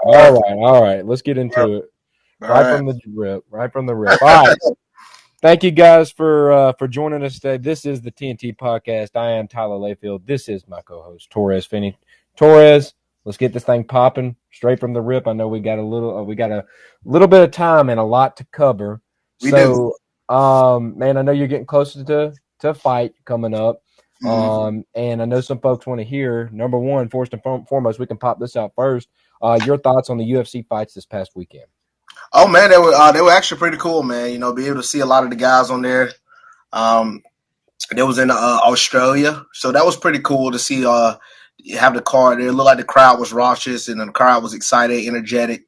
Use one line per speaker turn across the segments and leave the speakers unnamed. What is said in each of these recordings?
All right. Let's get into it.
All
Right
right.
from the rip. Right from the rip. All right. Thank you guys for joining us today. This is the TNT podcast. I am Tyler Layfield. This is my co-host Torrez Finney. Torrez, let's get this thing popping straight from the rip. I know we got a little bit of time and a lot to cover.
We do.
So, man, I know you're getting closer to a fight coming up.
Mhm.
And I know some folks want to hear, number one, first and foremost, we can pop this out first. Your thoughts on the UFC fights this past weekend.
Oh man, they were actually pretty cool, man. You know, be able to see a lot of the guys on there. Um, they was in Australia, so that was pretty cool to see. Have the card. It looked like the crowd was raucous and the crowd was excited, energetic,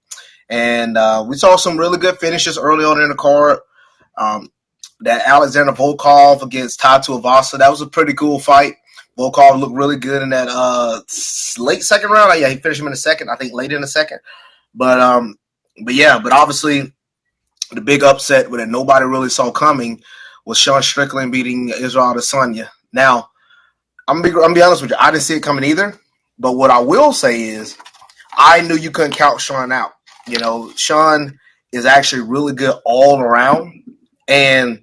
and we saw some really good finishes early on in the card. Um, that Alexander Volkov against Tatu Avasa, that was a pretty cool fight. Volkov looked really good in that late second round. Yeah, he finished him in the second. I think late in the second. But obviously the big upset that nobody really saw coming was Sean Strickland beating Israel Adesanya. Now, I'm gonna be honest with you, I didn't see it coming either. But what I will say is, I knew you couldn't count Sean out. You know, Sean is actually really good all around, and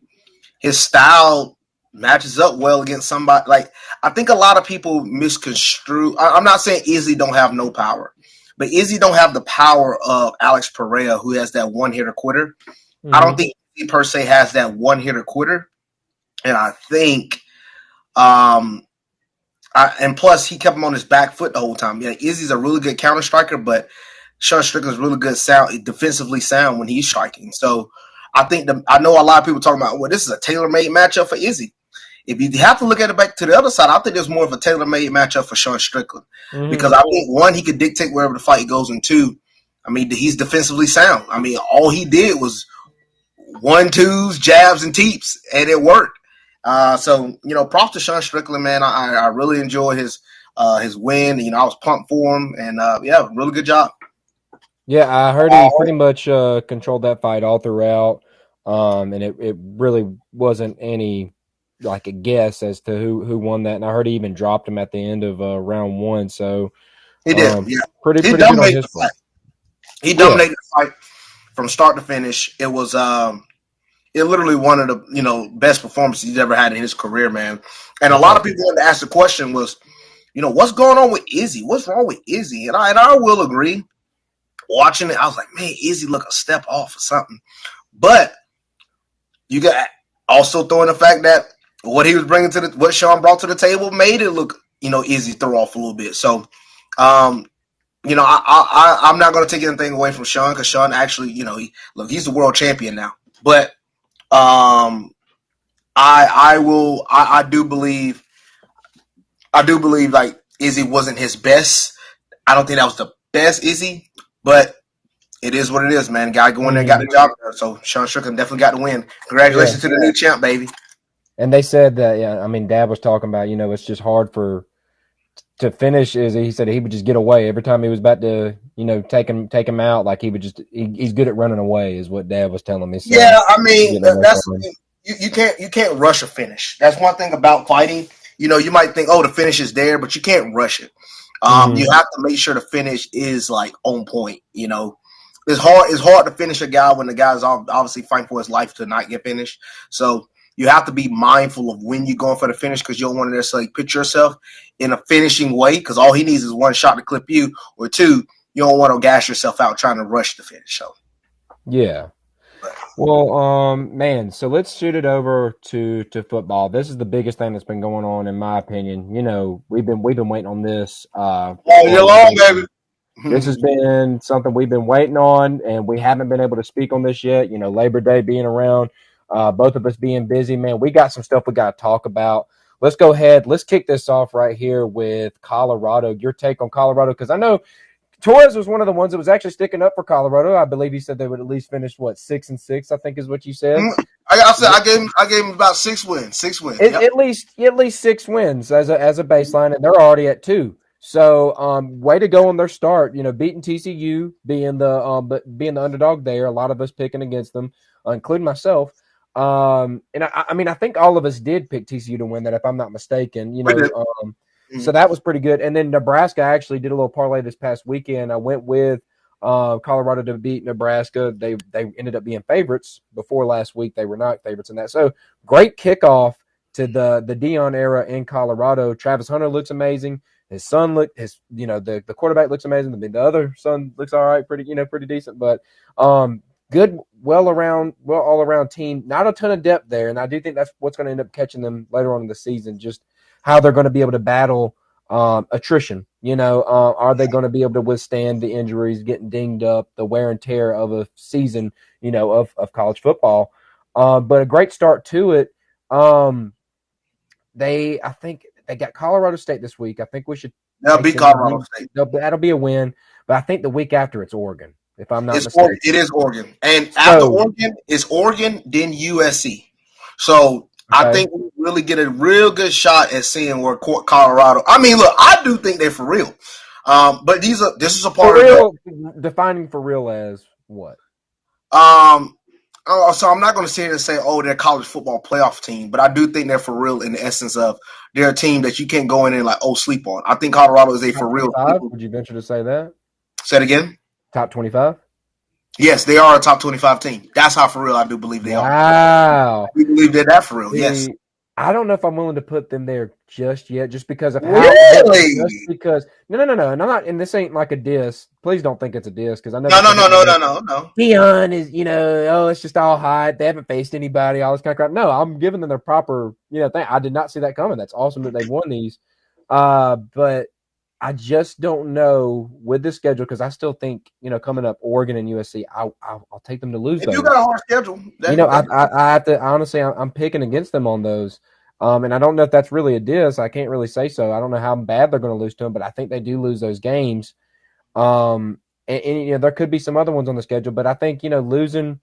his style matches up well against somebody. Like, I think a lot of people misconstrue. I'm not saying Izzy don't have no power, but Izzy don't have the power of Alex Pereira, who has that one hitter quitter. I don't think Izzy per se has that one hitter quitter, and I think, and plus he kept him on his back foot the whole time. Yeah, Izzy's a really good counter striker, but Sean Strickland's really good defensively sound when he's striking. So I know a lot of people talking about, well, this is a tailor-made matchup for Izzy. If you have to look at it back to the other side, I think there's more of a tailor-made matchup for Sean Strickland. Because I think, one, he could dictate wherever the fight goes, and two, I mean, he's defensively sound. I mean, all he did was 1-2s, jabs, and teeps, and it worked. So, props to Sean Strickland, man. I really enjoy his win. You know, I was pumped for him, and yeah, really good job.
Yeah, I heard he pretty much controlled that fight all throughout, and it really wasn't any like a guess as to who won that. And I heard he even dropped him at the end of round one. So
He did, yeah.
pretty
He
good on
dominated
his
the
part.
fight. He dominated the fight from start to finish. It was it literally one of the best performances he's ever had in his career, man. And a lot of people wanted to ask the question was, what's going on with Izzy? What's wrong with Izzy? And I will agree. Watching it, I was like, man, Izzy look a step off or something. But you got also throwing the fact that what he was bringing what Sean brought to the table made it look, Izzy throw off a little bit. So, I'm not going to take anything away from Sean, because Sean actually, he's the world champion now. But I do believe like Izzy wasn't his best. I don't think that was the best Izzy, but it is what it is, man. Guy going there got the job done. So Sean Strickland definitely got the win. Congratulations to the new champ, baby.
And they said that, I mean, Dad was talking about, it's just hard to finish. Is he said he would just get away every time he was about to, take him out. Like he's good at running away, is what Dad was telling me. So,
yeah, I mean, that's you can't rush a finish. That's one thing about fighting. You might think, oh, the finish is there, but you can't rush it. You have to make sure the finish is like on point. It's hard to finish a guy when the guy's obviously fighting for his life to not get finished. So you have to be mindful of when you're going for the finish, because you don't want to necessarily put yourself in a finishing way, because all he needs is one shot to clip you, or two, you don't want to gas yourself out trying to rush the finish. So
yeah. Well, man, so let's shoot it over to football. This is the biggest thing that's been going on, in my opinion. We've been waiting on this.
All year long, baby.
This has been something we've been waiting on, and we haven't been able to speak on this yet. Labor Day being around, both of us being busy, man, we got some stuff we got to talk about. Let's go ahead. Let's kick this off right here with Colorado. Your take on Colorado, because I know Torrez was one of the ones that was actually sticking up for Colorado. I believe he said they would at least finish 6-6. I think is what you said.
I gave him about 6 wins. 6 wins.
At least 6 wins as a baseline, and they're already at 2. So, way to go on their start. Beating TCU, being the underdog there. A lot of us picking against them, including myself. And I mean, I think all of us did pick TCU to win that, if I'm not mistaken. So that was pretty good. And then Nebraska, I actually did a little parlay this past weekend. I went with Colorado to beat Nebraska. They ended up being favorites before last week. They were not favorites in that. So great kickoff to the Dion era in Colorado. Travis Hunter looks amazing. His son the quarterback looks amazing. The other son looks all right, pretty decent. But good, all around team. Not a ton of depth there, and I do think that's what's going to end up catching them later on in the season. Just how they're going to be able to battle attrition. Are they going to be able to withstand the injuries, getting dinged up, the wear and tear of a season, of college football? But a great start to it. I think they got Colorado State this week. I think we should.
They'll beat Colorado State.
That'll be a win. But I think the week after it's Oregon, if I'm not
It's
mistaken.
It is Oregon, and after Oregon is Oregon, then USC. So I think we really get a real good shot at seeing where Colorado. I mean, look, I do think they're for real. But this is a part
for real, of defining for real as what?
So I'm not going to sit here and say, they're a college football playoff team, but I do think they're for real in the essence of they're a team that you can't go in and sleep on. I think Colorado is for real.
Would you venture to say that?
Say it again.
Top 25?
Yes, they are a top 25 team. That's how for real I do believe they are.
Wow.
We believe they're that for real, yes.
I don't know if I'm willing to put them there just yet, just because of how.
Really?
Just because no, and I'm not. And this ain't like a diss. Please don't think it's a diss, because I know.
No.
Dion is, it's just all hype. They haven't faced anybody. All this kind of crap. No, I'm giving them their proper, thing. I did not see that coming. That's awesome that they've won these. But I just don't know with this schedule, because I still think, coming up Oregon and USC, I'll take them to lose those.
You got a hard schedule.
I have to honestly, I'm picking against them on those. And I don't know if that's really a diss. I can't really say so. I don't know how bad they're going to lose to them, but I think they do lose those games. And there could be some other ones on the schedule, but I think, losing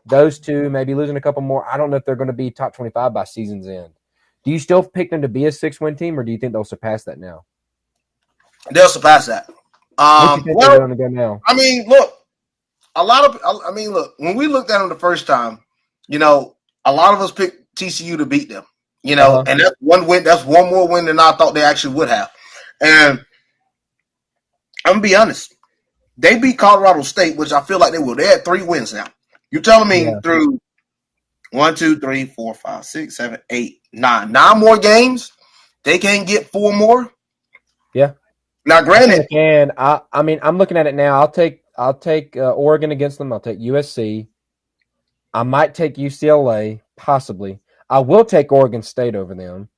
those two, maybe losing a couple more, I don't know if they're going to be top 25 by season's end. Do you still pick them to be a 6-win team, or do you think they'll surpass that now?
They'll surpass that.
What you think they're going to go now?
I mean, look, when we looked at them the first time, a lot of us picked TCU to beat them, and that's one win. That's one more win than I thought they actually would have. And I'm going to be honest. They beat Colorado State, which I feel like they will. They had 3 wins now. You're telling me through 1, 2, 3, 4, 5, 6, 7, 8, 9. 9 more games, they can't get 4 more?
Yeah.
Now, granted,
I mean, I'm looking at it now. I'll take Oregon against them. I'll take USC. I might take UCLA, possibly. I will take Oregon State over them.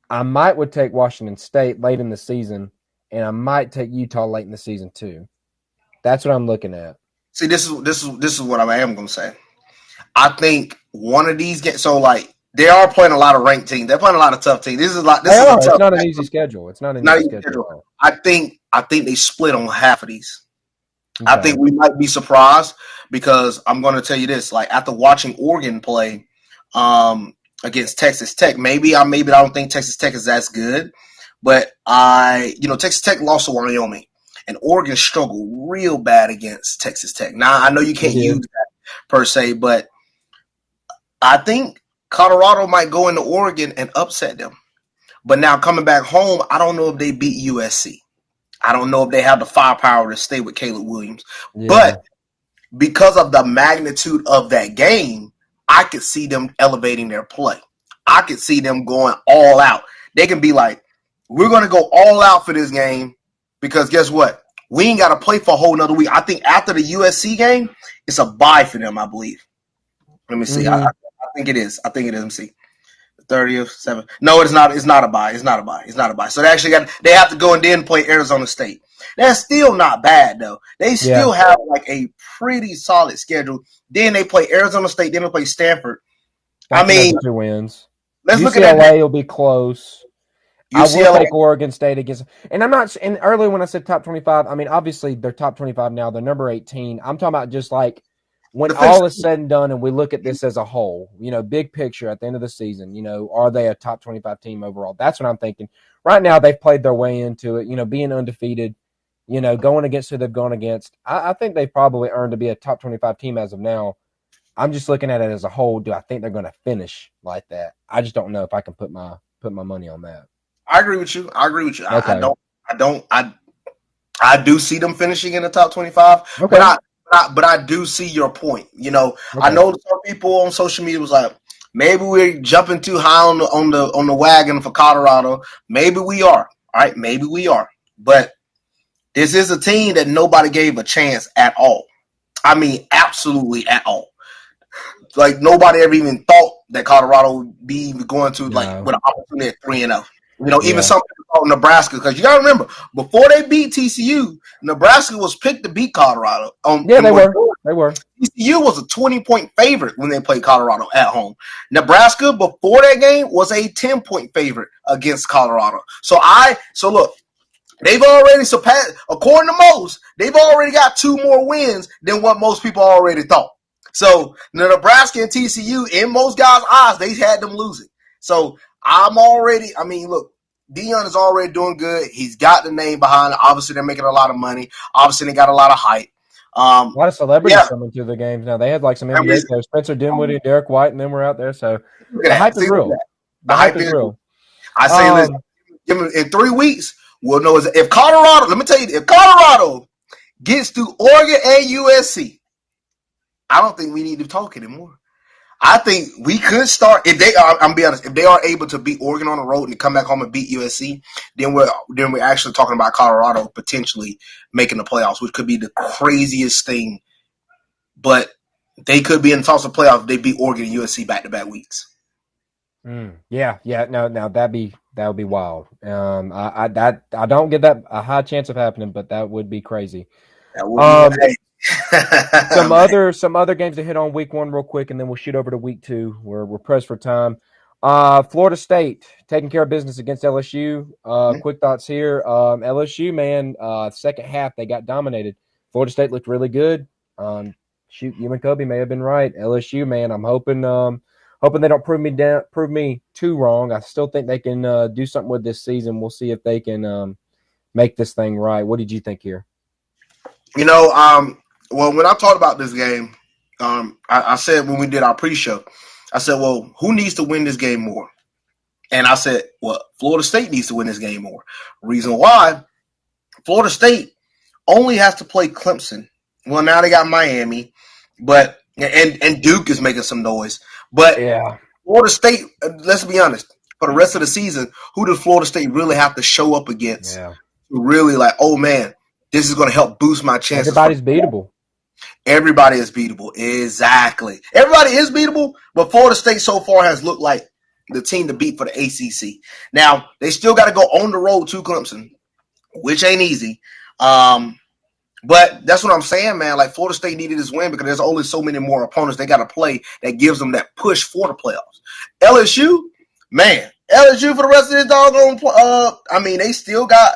I would take Washington State late in the season, and I might take Utah late in the season too. That's what I'm looking at.
See, this is what I am going to say. I think one of these games. So, they are playing a lot of ranked teams. They're playing a lot of tough teams.
It's not an easy schedule. It's not an easy schedule.
I think they split on half of these. Okay. I think we might be surprised, because I'm going to tell you this: after watching Oregon play against Texas Tech, maybe I don't think Texas Tech is as good, but Texas Tech lost to Wyoming, and Oregon struggled real bad against Texas Tech. Now I know you can't use that per se, but I think Colorado might go into Oregon and upset them. But now coming back home, I don't know if they beat USC. I don't know if they have the firepower to stay with Caleb Williams. Yeah. But because of the magnitude of that game, I could see them elevating their play. I could see them going all out. They can be like, we're going to go all out for this game, because guess what? We ain't got to play for a whole nother week. I think after the USC game, it's a bye for them, I believe. Let me see. I think it is. Let me see. 30th, 7th. No, it's not. It's not a bye. So they have to go and then play Arizona State. That's still not bad, though. They still have a pretty solid schedule. Then they play Arizona State. Then they play Stanford.
That's 2 wins.
Let's look
at that. UCLA will be close.
UCLA.
I will take Oregon State against, and I'm not. And earlier when I said top 25, I mean obviously they're top 25 now. They're number 18. I'm talking about just when all is said and done, and we look at this as a whole, big picture at the end of the season, are they a top 25 team overall? That's what I'm thinking. Right now, they've played their way into it, being undefeated, going against who they've gone against. I think they've probably earned to be a top 25 team as of now. I'm just looking at it as a whole. Do I think they're going to finish like that? I just don't know if I can put my money on that.
I agree with you.
Okay.
I do see them finishing in the top 25,
Okay.
but I do see your point. You know, I
Okay.
know some people on social media was like, maybe we're jumping too high on the wagon for Colorado. Maybe we are. All right, maybe we are. But this is a team that nobody gave a chance at all. I mean, absolutely at all. Like nobody ever even thought that Colorado would be going to like
No.
with an opportunity at 3-0. You know, even
Yeah.
some people thought Nebraska, because you got to remember before they beat TCU, Nebraska was picked to beat Colorado.
Yeah,
And
they were. They were.
TCU was a 20-point favorite when they played Colorado at home. Nebraska before that game was a 10-point favorite against Colorado. So look, they've already surpassed, according to most, they've already got 2 more wins than what most people already thought. So the Nebraska and TCU, in most guys' eyes, they had them losing. So I mean, look, Deion is already doing good. He's got the name behind it. Obviously, they're making a lot of money. Obviously, they got a lot of hype.
A lot of celebrities
Yeah,
coming to the games now. They had like some
and we,
NBA players, Spencer Dinwiddie, and Derek White, and then we're out there. So
look at
the
that.
hype is
See, look at
real.
that. The
The hype
hype
is
is.
real.
I say, listen,
Um,
in 3 weeks, we'll know if Colorado. Let me tell you, if Colorado gets to Oregon and USC, I don't think we need to talk anymore. I think we could start if they are. I'm be honest. If they are able to beat Oregon on the road and come back home and beat USC, then we're actually talking about Colorado potentially making the playoffs, which could be the craziest thing. But they could be in the toss of playoffs if they beat Oregon and USC back to back weeks.
yeah. No, that would be wild. I don't get that a high chance of happening, but that would be crazy.
That would be
Um,
hey.
some other games to hit on week one real quick, and then we'll shoot over to week two. We're pressed for time. Florida State taking care of business against LSU. Quick thoughts here. LSU, man, second half they got dominated. Florida State looked really good. Shoot, you and Kobe may have been right. LSU, man, I'm hoping they don't prove me too wrong. I still think they can do something with this season. We'll see if they can make this thing right. What did you think here?
You know, well, when I talked about this game, I said when we did our pre-show, I said, well, who needs to win this game more? And I said, well, Florida State needs to win this game more. Reason why, Florida State only has to play Clemson. Well, now they got Miami, but and Duke is making some noise. But
Yeah,
Florida State, let's be honest, for the rest of the season, who does Florida State really have to show up against
yeah.
to really like, oh man, this is going to help boost my chances for
Everybody's beatable.
everybody is beatable. Exactly. Everybody is beatable, but Florida State so far has looked like the team to beat for the ACC. Now, they still got to go on the road to Clemson, which ain't easy. But that's what I'm saying, man. Like Florida State needed this win because there's only so many more opponents they got to play that gives them that push for the playoffs. LSU, man, LSU for the rest of this doggone. I mean, they still got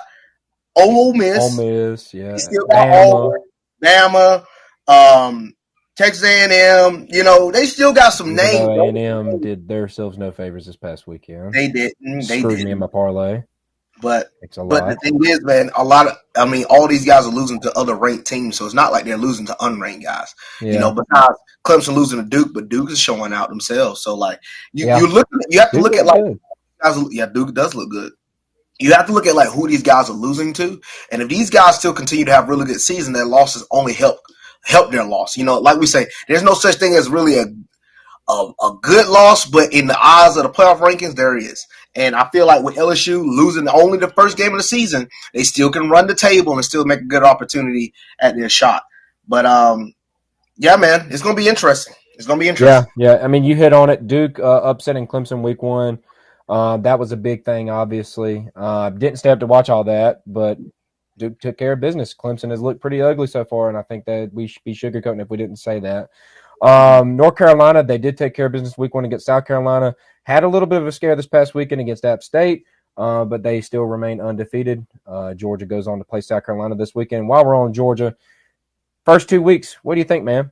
Ole
Ole
Miss.
Miss,
They
yeah.
still got
Bama.
Bama, Texas A&M. You know, they still got some
Even
names.
though A&M did themselves no favors this past weekend.
They didn't. They
Screwed me in
didn't.
my parlay.
But
Thanks a
but the
lot.
thing is, man, all these guys are losing to other ranked teams, so it's not like they're losing to unranked guys. You know,
Yeah.
besides Clemson losing to Duke, but Duke is showing out themselves. So like
Yeah.
you have to
Duke
look at
looked
like
good.
guys. Yeah, Duke does look good. You have to look at like who these guys are losing to, and if these guys still continue to have really good season, their losses only help their loss. You know, like we say, there's no such thing as really a good loss, but in the eyes of the playoff rankings, there is. And I feel like with LSU losing only the first game of the season, they still can run the table and still make a good opportunity at their shot. But yeah, man, it's gonna be interesting. It's gonna be interesting.
Yeah. I mean, you hit on it. Duke upsetting Clemson week one. That was a big thing, obviously. Didn't stay up to watch all that, but Duke took care of business. Clemson has looked pretty ugly so far, and I think that we should be sugarcoating if we didn't say that. North Carolina, they did take care of business week one against South Carolina. Had a little bit of a scare this past weekend against App State, but they still remain undefeated. Georgia goes on to play South Carolina this weekend. While we're on Georgia, first 2 weeks, what do you think, man?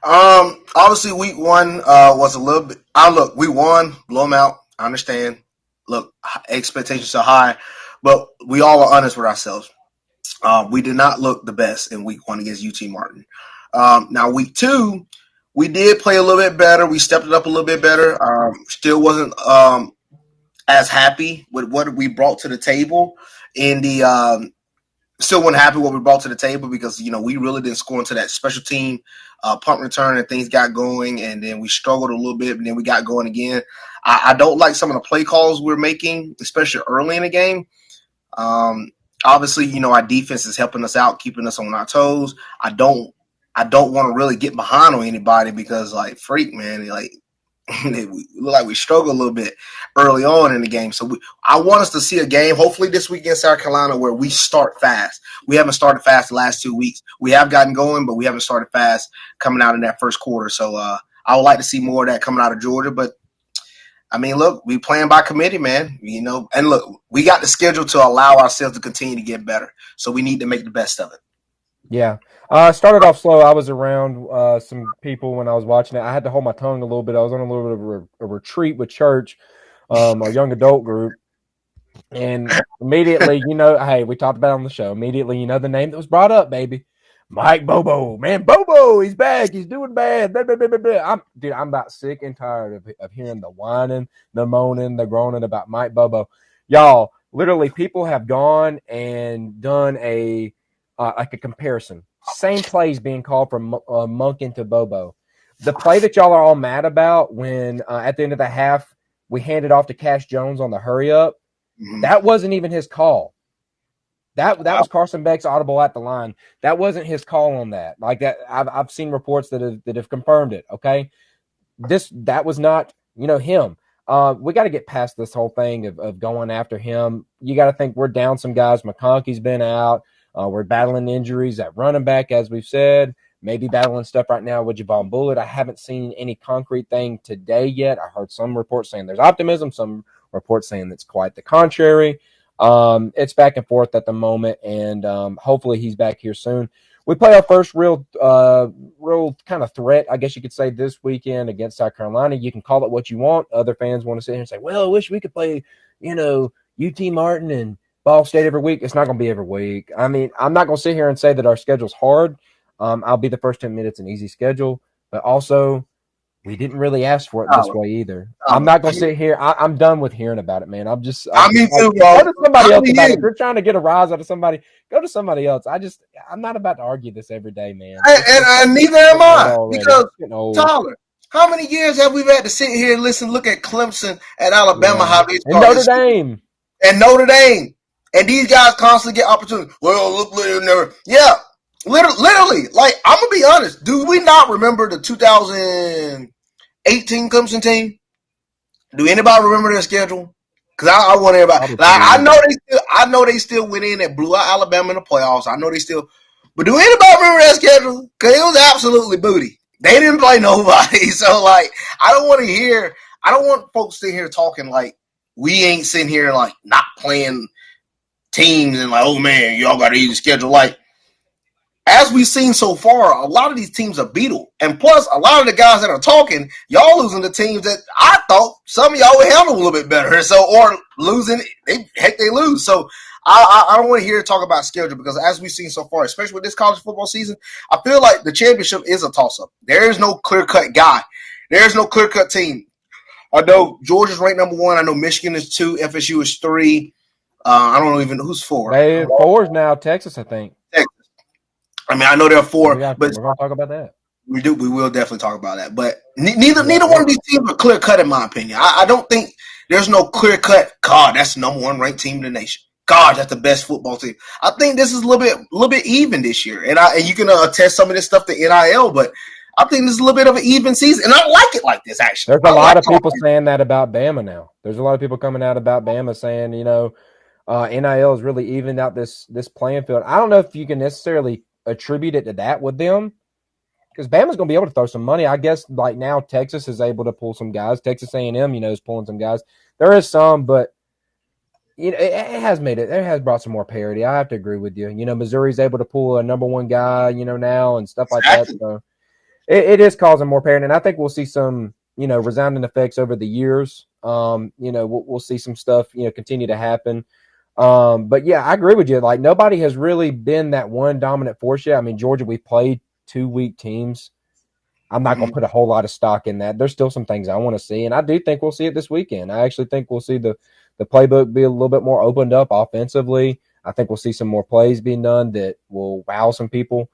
Obviously, week one was a little bit. Look, we won, blow them out. I understand. Look, expectations are high, but we all are honest with ourselves. We did not look the best in week one against UT Martin. Now, week two, we did play a little bit better. We stepped it up a little bit better. Still wasn't as happy with what we brought to the table in the still wasn't happy what we brought to the table because, we really didn't score into that special team punt return and things got going, and then we struggled a little bit, and then we got going again. I don't like some of the play calls we're making, especially early in the game. Obviously, our defense is helping us out, keeping us on our toes. I don't want to really get behind on anybody because, freak, man, we look like we struggle a little bit early on in the game. So I want us to see a game, hopefully this week against South Carolina, where we start fast. We haven't started fast the last 2 weeks. We have gotten going, but we haven't started fast coming out in that first quarter. So I would like to see more of that coming out of Georgia. But, look, we playing by committee, man. And look, we got the schedule to allow ourselves to continue to get better. So we need to make the best of it.
Yeah. Started off slow. I was around some people when I was watching it. I had to hold my tongue a little bit. I was on a little bit of a retreat with church, our young adult group. And immediately, hey, we talked about it on the show. Immediately, the name that was brought up, baby. Mike Bobo. Man, Bobo, he's back. He's doing bad. Blah, blah, blah, blah, blah. I'm about sick and tired of hearing the whining, the moaning, the groaning about Mike Bobo. Y'all, literally, people have gone and done a comparison. Same plays being called from Monken to Bobo. The play that y'all are all mad about when at the end of the half we handed off to Cash Jones on the hurry up, that wasn't even his call. That was Carson Beck's audible at the line. That wasn't his call on that. Like that, I've seen reports that have confirmed it. Okay, that was not him. We got to get past this whole thing of going after him. You got to think we're down some guys. McConkey's been out. We're battling injuries at running back, as we've said. Maybe battling stuff right now with Javon Bullitt. I haven't seen any concrete thing today yet. I heard some reports saying there's optimism, some reports saying it's quite the contrary. It's back and forth at the moment, and hopefully he's back here soon. We play our first real kind of threat, I guess you could say, this weekend against South Carolina. You can call it what you want. Other fans want to sit here and say, well, I wish we could play, UT Martin and Ball State every week. It's not going to be every week. I'm not going to sit here and say that our schedule's hard. I'll be the first to admit it's an easy schedule, but also we didn't really ask for it this way either. I'm not going to sit here. I'm done with hearing about it, man. I'm too, bro. Go to somebody else about it. If you're trying to get a rise out of somebody, go to somebody else. I'm not about to argue this every day, man.
And neither am I. Because, Tyler, how many years have we had to sit here and look at Clemson and Alabama, how they started? And Notre Dame. And these guys constantly get opportunities. Well, look, never. Yeah. Literally, I'm going to be honest. Do we not remember the 2018 Clemson team? Do anybody remember their schedule? Because I want everybody. I know they still went in and blew out Alabama in the playoffs. I know they still. But do anybody remember that schedule? Because it was absolutely booty. They didn't play nobody. So, I don't want folks sitting here talking like we ain't sitting here not playing teams and oh, man, y'all got an easy schedule. As we've seen so far, a lot of these teams are beatable. And plus, a lot of the guys that are talking, y'all losing to teams that I thought some of y'all would handle a little bit better. So, or losing, they lose. So, I don't want to hear talk about schedule because as we've seen so far, especially with this college football season, I feel like the championship is a toss-up. There is no clear-cut guy. There is no clear-cut team. I know Georgia's ranked number 1. I know Michigan is 2. FSU is 3. I don't know even who's 4.
4 is now Texas, I think.
Texas. I know there are 4, but
we're going to talk about that.
We will definitely talk about that. But neither one of these teams are clear cut, in my opinion. I don't think there's no clear cut. God, that's the number 1 ranked team in the nation. God, that's the best football team. I think this is a little bit even this year, and you can attest some of this stuff to NIL, but I think this is a little bit of an even season, and I like it like this. Actually,
there's a lot of people saying that about Bama now. There's a lot of people coming out about Bama saying, NIL has really evened out this playing field. I don't know if you can necessarily attribute it to that with them, because Bama's going to be able to throw some money. I guess now Texas is able to pull some guys. Texas A&M, is pulling some guys. There is some, but it has brought some more parity. I have to agree with you. Missouri's able to pull a number 1 guy, now and stuff like that. So it is causing more parity, and I think we'll see some, resounding effects over the years. We'll see some stuff, continue to happen. But yeah, I agree with you. Nobody has really been that one dominant force yet. Georgia, we played 2 weak teams. I'm not going to put a whole lot of stock in that. There's still some things I want to see, and I do think we'll see it this weekend. I actually think we'll see the playbook be a little bit more opened up offensively. I think we'll see some more plays being done that will wow some people.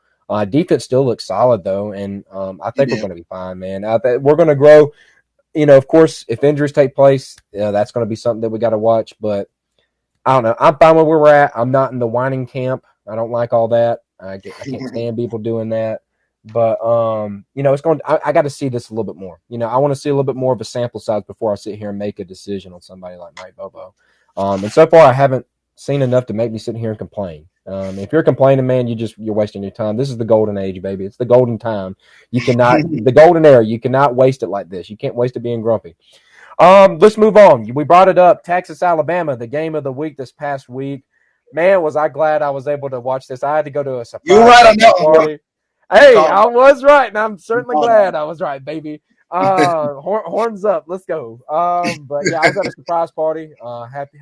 Defense still looks solid though, and I think we're going to be fine, man. We're going to grow. Of course, if injuries take place, that's going to be something that we got to watch. But I don't know. I'm fine with where we're at. I'm not in the whining camp. I don't like all that. I can't stand people doing that. But it's going. I got to see this a little bit more. I want to see a little bit more of a sample size before I sit here and make a decision on somebody like Mike Bobo. And so far, I haven't seen enough to make me sit here and complain. If you're complaining, man, you're wasting your time. This is the golden age, baby. It's the golden time. You cannot the golden era. You cannot waste it like this. You can't waste it being grumpy. Let's move on. We brought it up. Texas, Alabama, the game of the week this past week. Man, was I glad I was able to watch this. I had to go to a surprise
You're right on that
party. Hey, I was right, and I'm certainly glad I was right, baby. Horns up, let's go. But yeah, I was at a surprise party. Happy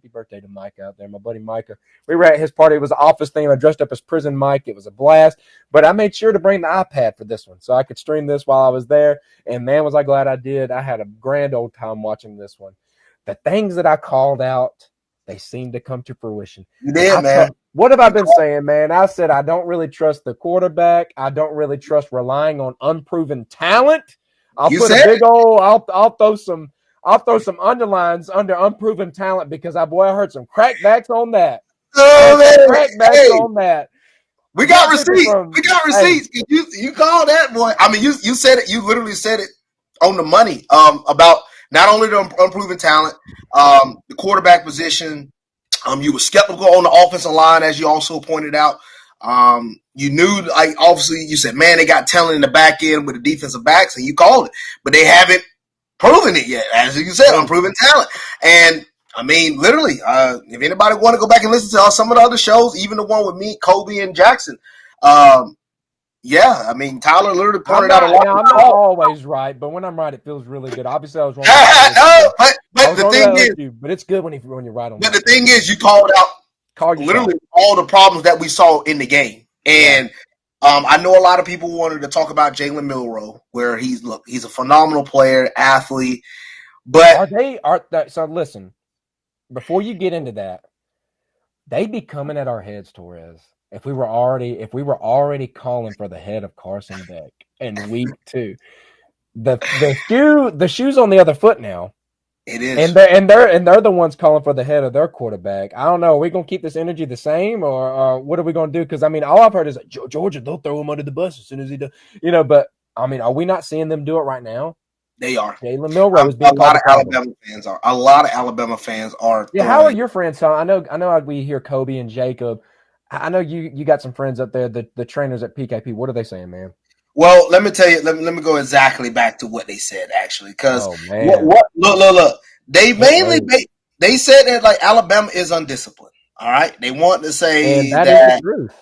birthday to Mike out there, my buddy Micah. We were at his party. It was an office theme. I dressed up as Prison Mike. It was a blast. But I made sure to bring the iPad for this one so I could stream this while I was there. And man, was I glad I did. I had a grand old time watching this one. The things that I called out, they seem to come to fruition.
You did, man.
What have I been saying, man? I said I don't really trust the quarterback. I don't really trust relying on unproven talent. I'll throw some underlines under unproven talent because I heard some crackbacks on that. On that.
We got receipts. You called that, boy. I mean, you said it. You literally said it on the money. About not only the unproven talent, the quarterback position. You were skeptical on the offensive line, as you also pointed out. You knew, like, obviously, you said, man, they got talent in the back end with the defensive backs, and you called it. But they haven't proven it yet, as you said, unproven talent. And, I mean, literally, if anybody want to go back and listen to some of the other shows, even the one with me, Kobe, and Jackson, yeah, I mean, Tyler literally pointed out a lot.
I'm not always right, but when I'm right, it feels really good. Obviously, I was wrong.
But the thing is,
but it's good when you're right on.
But the thing is, you called out literally all the problems that we saw in the game, and I know a lot of people wanted to talk about Jalen Milroe, where he's a phenomenal player, athlete, but
so listen, before you get into that, they'd be coming at our heads, Torrez. If we were already calling for the head of Carson Beck in week 2, the shoe's on the other foot now.
It is,
and they're the ones calling for the head of their quarterback. I don't know. Are we gonna keep this energy the same, or what are we gonna do? Because I mean, all I've heard is Georgia, they'll throw him under the bus as soon as he does. But I mean, are we not seeing them do it right now?
They are.
Jalen Milroe is being
a lot of Alabama fans are. A lot of Alabama fans are.
Yeah, how are your friends, Tom? I know. We hear Kobe and Jacob. I know you got some friends up there, the trainers at PKP. What are they saying, man?
Well, let me tell you. Let me go exactly back to what they said, actually, because look. They mainly they said that, like, Alabama is undisciplined. All right, they want to say
and that is the truth.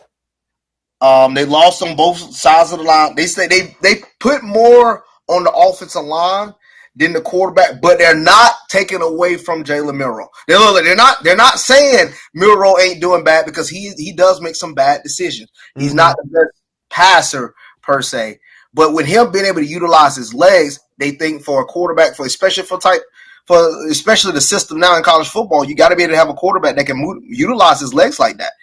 They lost on both sides of the line. They say they put more on the offensive line than the quarterback, but they're not taking away from Jalen Milroe. They're not saying Milroe ain't doing bad, because he does make some bad decisions. Mm-hmm. He's not the best passer per se, but with him being able to utilize his legs, they think for a quarterback, especially the system now in college football, you got to be able to have a quarterback that can utilize his legs like that.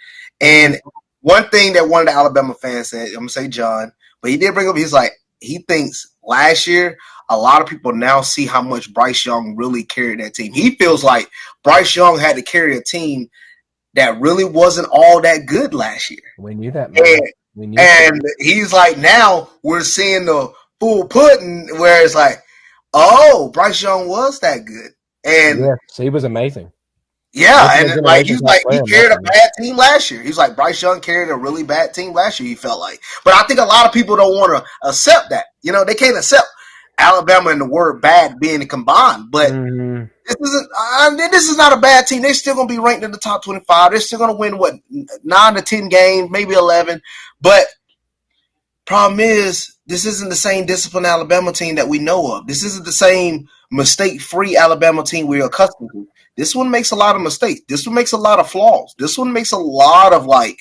And one thing that one of the Alabama fans said, I'm gonna say John, but he did bring up, he's like, he thinks last year a lot of people now see how much Bryce Young really carried that team. He feels like Bryce Young had to carry a team that really wasn't all that good last year.
We knew that,
man. And he's like, now we're seeing the full pudding where it's like, oh, Bryce Young was that good. And
yes, he was amazing.
Yeah, and like he carried a bad team last year. He's like, Bryce Young carried a really bad team last year, he felt like. But I think a lot of people don't want to accept that. They can't accept Alabama and the word bad being combined. But this is not a bad team. They're still going to be ranked in the top 25. They're still going to win, 9 to 10 games, maybe 11. But problem is, this isn't the same disciplined Alabama team that we know of. This isn't the same mistake-free Alabama team we're accustomed to. This one makes a lot of mistakes. This one makes a lot of flaws. This one makes a lot of, like,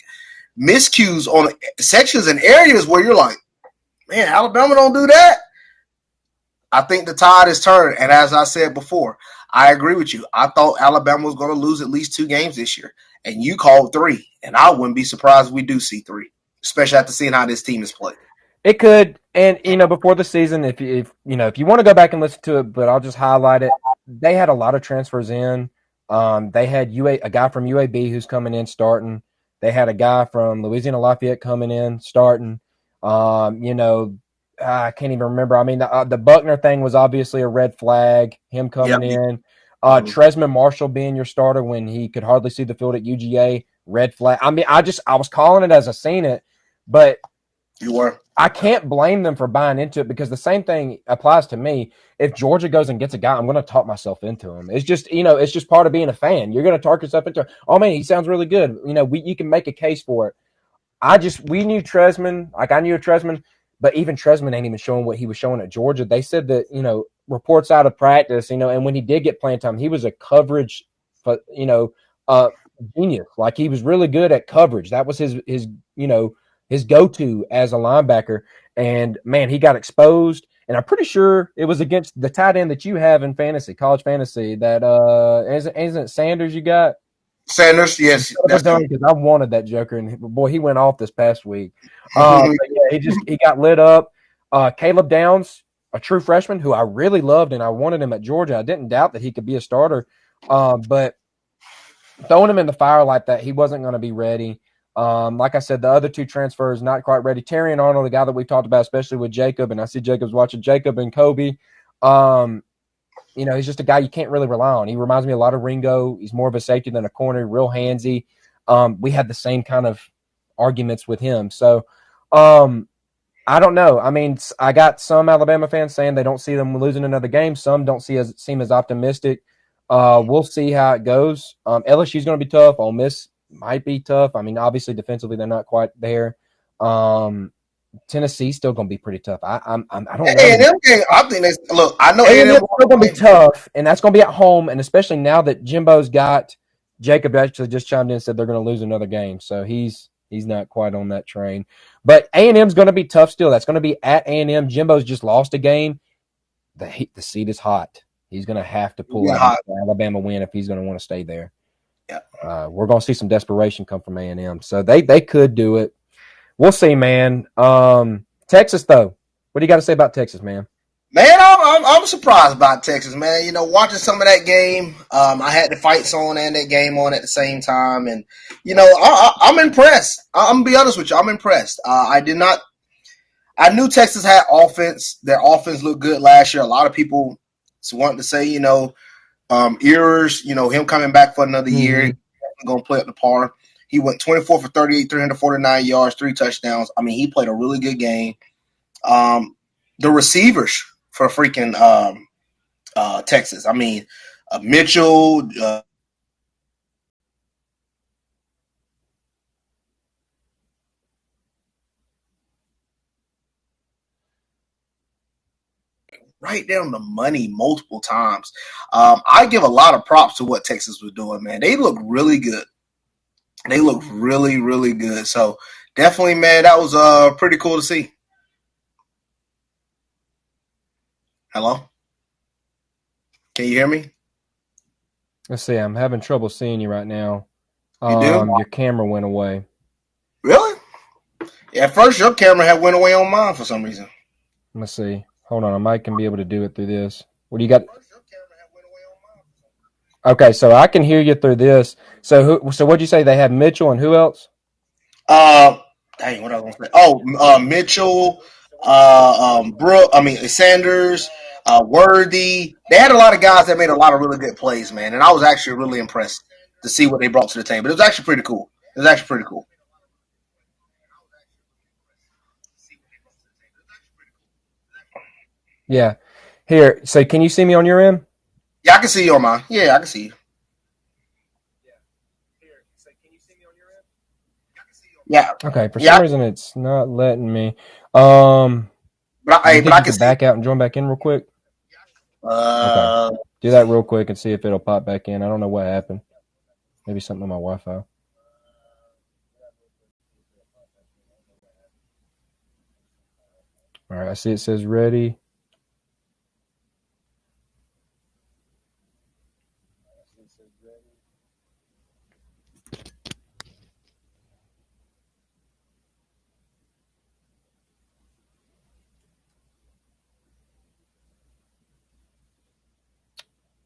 miscues on sections and areas where you're like, man, Alabama don't do that. I think the tide is turned, and as I said before, I agree with you. I thought Alabama was going to lose at least 2 games this year, and you called 3. And I wouldn't be surprised if we do see 3, especially after seeing how this team is played.
It could, and before the season, if you want to go back and listen to it, but I'll just highlight it. They had a lot of transfers in. They had a guy from UAB who's coming in starting. They had a guy from Louisiana Lafayette coming in starting. I can't even remember. I mean, the Buckner thing was obviously a red flag. Him coming in. Tresman Marshall being your starter when he could hardly see the field at UGA, red flag. I mean, I was calling it as I seen it, but
you were.
I can't blame them for buying into it because the same thing applies to me. If Georgia goes and gets a guy, I'm going to talk myself into him. It's just, it's just part of being a fan. You're going to talk yourself into, oh man, he sounds really good. You can make a case for it. We knew Tresman, like I knew Tresman, but even Tresman ain't even showing what he was showing at Georgia. They said that, reports out of practice, and when he did get playing time, he was a coverage, genius. Like he was really good at coverage. That was his go-to as a linebacker. And man, he got exposed. And I'm pretty sure it was against the tight end that you have in college fantasy. That isn't it Sanders you got?
Sanders, yes,
that's because I wanted that joker, and boy, he went off this past week. But yeah, he got lit up. Caleb Downs, a true freshman who I really loved, and I wanted him at Georgia. I didn't doubt that he could be a starter, but throwing him in the fire like that, he wasn't going to be ready. Like I said, the other 2 transfers not quite ready. Terry and Arnold, the guy that we talked about, especially with Jacob, and I see Jacob's watching Jacob and Kobe. He's just a guy you can't really rely on. He reminds me a lot of Ringo. He's more of a safety than a corner, real handsy. We had the same kind of arguments with him. So I don't know. I mean, I got some Alabama fans saying they don't see them losing another game. Some don't seem as optimistic. We'll see how it goes. LSU's going to be tough. Ole Miss might be tough. I mean, obviously defensively they're not quite there. Tennessee's still going to be pretty tough. I don't know.
I think look. I know
A&M's still going to be tough, and that's going to be at home. And especially now that Jimbo's got Jacob actually just chimed in and said they're going to lose another game, so he's not quite on that train. But A&M's going to be tough still. That's going to be at A&M. Jimbo's just lost a game. The seat is hot. He's going to have to pull out an Alabama win if he's going to want to stay there.
Yeah.
We're going to see some desperation come from A&M. So they could do it. We'll see, man. Texas, though. What do you got to say about Texas, man?
Man, I'm surprised about Texas, man. Watching some of that game, I had the fights on and that game on at the same time, and I'm impressed. I'm gonna be honest with you, I'm impressed. I knew Texas had offense. Their offense looked good last year. A lot of people wanted to say, Ears, him coming back for another year, he's gonna play up the par. He went 24 for 38, 349 yards, 3 touchdowns. I mean, he played a really good game. The receivers for freaking Texas. I mean, Mitchell, right down the money multiple times. I give a lot of props to what Texas was doing, man. They look really good. They look really, really good. So definitely, man, that was pretty cool to see. Hello? Can you hear me?
Let's see. I'm having trouble seeing you right now.
You do?
Your camera went away.
Really? Yeah, at first your camera had went away on mine for some reason.
Let's see. Hold on. I might can be able to do it through this. What do you got? Okay, so I can hear you through this. So what'd you say? They have Mitchell and who else?
Dang, what I was gonna say? Mitchell, Sanders, Worthy. They had a lot of guys that made a lot of really good plays, man. And I was actually really impressed to see what they brought to the table. It was actually pretty cool.
Yeah. Here. So can you see me on your end?
Yeah, I can see you on mine. Yeah, I can see you. Yeah.
Okay. For some reason, it's not letting me. But I can back out and join back in real quick. Okay. Do that real quick and see if it'll pop back in. I don't know what happened. Maybe something on my Wi-Fi. All right. I see it says ready.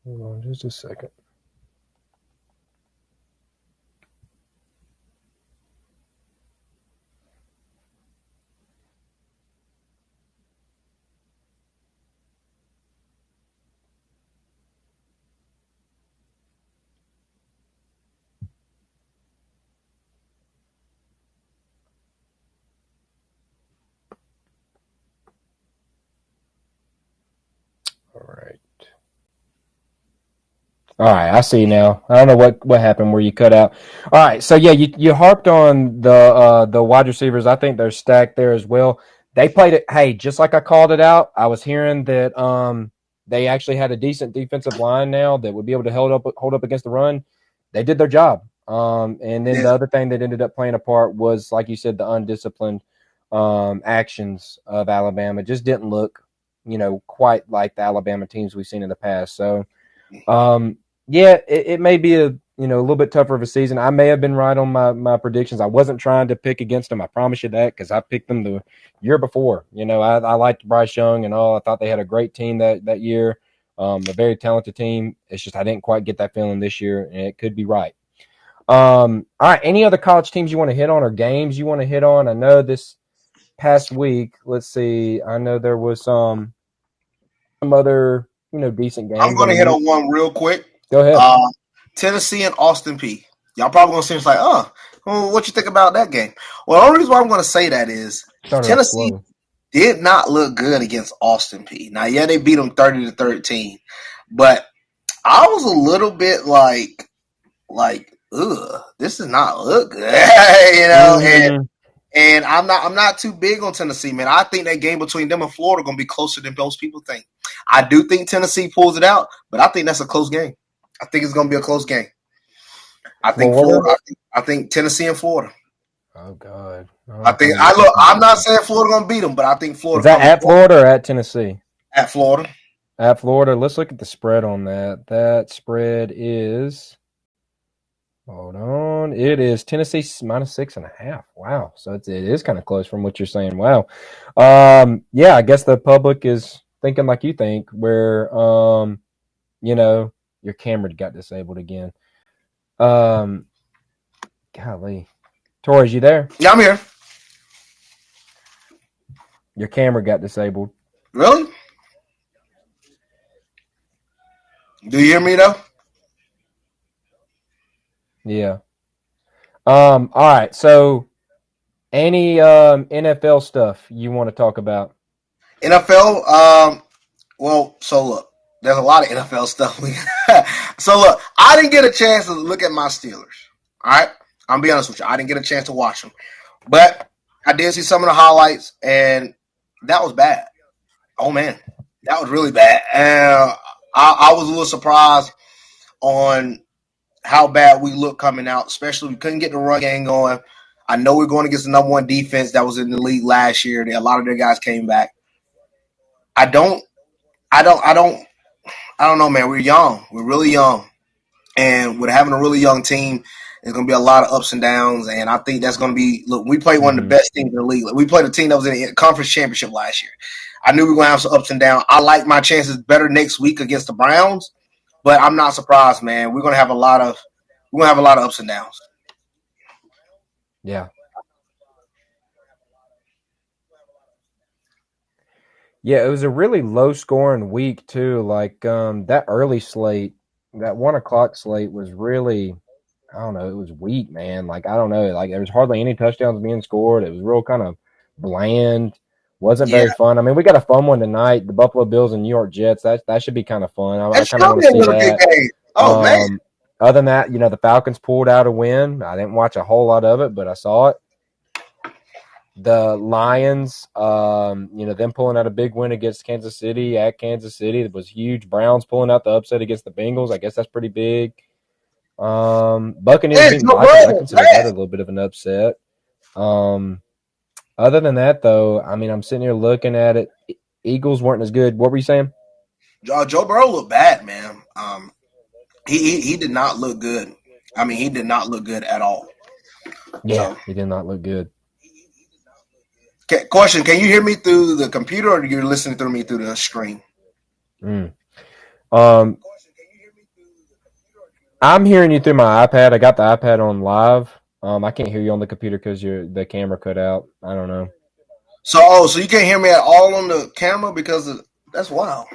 Hold on just a second. All right. All right, I see now. I don't know what happened where you cut out. All right, so yeah, you harped on the wide receivers. I think they're stacked there as well. They played it. Hey, just like I called it out. I was hearing that they actually had a decent defensive line now that would be able to hold up against the run. They did their job. And then
Yeah.
the other thing that ended up playing a part was, like you said, the undisciplined actions of Alabama just didn't look, quite like the Alabama teams we've seen in the past. So. Yeah, it may be a little bit tougher of a season. I may have been right on my predictions. I wasn't trying to pick against them. I promise you that because I picked them the year before. I liked Bryce Young and all. I thought they had a great team that year, a very talented team. It's just I didn't quite get that feeling this year, and it could be right. All right. Any other college teams you want to hit on or games you want to hit on? I know this past week. Let's see. I know there was some other decent
I'm
games. I
going to
mean,
hit on one real quick.
go ahead.
Uh, Tennessee and Austin P. Y'all probably going to seem like, well, what you think about that game? Well, the only reason why I'm going to say that is
Started off
Tennessee
slow.
did not look good against Austin P. Now, yeah, they beat them 30-13, but I was a little bit like, ugh, this does not look good,
Mm-hmm.
And I'm not too big on Tennessee, man. I think that game between them and Florida going to be closer than most people think. I do think Tennessee pulls it out, but I think that's a close game. I think it's going to be a close game. I think
Florida.
Florida. I think Tennessee and Florida.
Oh God. I don't
I
know if I
think
need to pick them.
I'm not saying Florida going to beat them, but I think
Is
Florida
that
comes
at Florida or at Tennessee?
at Florida.
At Florida. Let's look at the spread on that. That spread is. Hold on. It is Tennessee minus 6.5. Wow. So it is kind of close from what you're saying. Wow. Yeah, I guess the public is thinking like you think, where you know, your camera got disabled again. Um, golly. Torrez, you there?
Yeah, I'm here.
Your camera got disabled.
Really? Do you hear me though?
Yeah. All right. So any NFL stuff you want to talk about?
NFL. Well, so look, there's a lot of NFL stuff. So look, I didn't get a chance to look at my Steelers. All right, I'm be honest with you. I didn't get a chance to watch them, but I did see some of the highlights, and that was bad. Oh man, that was really bad. And I was a little surprised on how bad we look coming out. Especially we couldn't get the run game going. I know we're going against the number one defense that was in the league last year. A lot of their guys came back. I don't. I don't. I don't. I don't know, man. We're young. We're really young. And with having a really young team, there's going to be a lot of ups and downs. And I think that's going to be look, we played one of the
Mm-hmm.
best teams in the league. We played a team that was in the conference championship last year. I knew we were going to have some ups and downs. I like my chances better next week against the Browns, but I'm not surprised, man. We're going to have a lot of ups and downs.
Yeah. Yeah, it was a really low scoring week too. Like that early slate, that 1 o'clock slate was really, I don't know, it was weak, man. Like I don't know, like there was hardly any touchdowns being scored. It was real kind of bland. Wasn't
Yeah,
very fun. I mean, we got a fun one tonight. The Buffalo Bills and New York Jets. That should be kind of fun. I
that
kind of
should
want
be
to see
another good
that.
game. Oh man,
Um, Other than that, the Falcons pulled out a win. I didn't watch a whole lot of it, but I saw it. The Lions, them pulling out a big win against Kansas City at Kansas City. It was huge. Browns pulling out the upset against the Bengals. I guess that's pretty big. Buccaneers
man,
beating
Joe
Vikings. I
Burrow,
consider that a
man.
little bit of an upset. Um, Other than that, though, I mean, I'm sitting here looking at it. Eagles weren't as good. What were you saying?
Joe Burrow looked bad, man. He did not look good. I mean, he did not look good at all.
Yeah,
So
he did not look good.
Question: can you hear me through the computer, or you're listening through me through the screen?
Mm. Um, I'm hearing you through my iPad. I got the iPad on live. I can't hear you on the computer because the camera cut out. I don't know.
So you can't hear me at all on the camera because that's wild.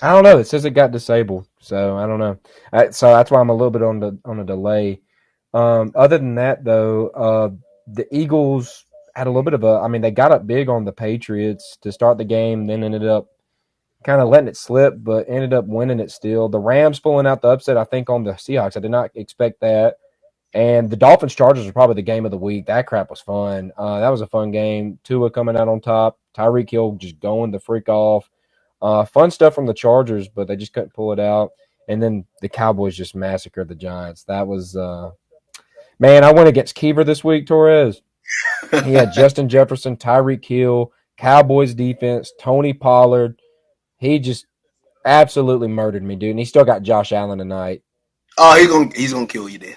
I don't know. It says it got disabled, so I don't know. So that's why I'm a little bit on a delay. Other than that, though, the Eagles had a little bit of a. I mean, they got up big on the Patriots to start the game, then ended up kind of letting it slip, but ended up winning it still. The Rams pulling out the upset, I think, on the Seahawks. I did not expect that. And the Dolphins Chargers was probably the game of the week. That crap was fun. That was a fun game. Tua coming out on top. Tyreek Hill just going the freak off. Fun stuff from the Chargers, but they just couldn't pull it out. And then the Cowboys just massacred the Giants. That was man. I went against Keever this week, Torrez. He had Justin Jefferson, Tyreek Hill, Cowboys defense, Tony Pollard. He just absolutely murdered me, dude. And he still got Josh Allen tonight.
Oh, he's gonna kill you then.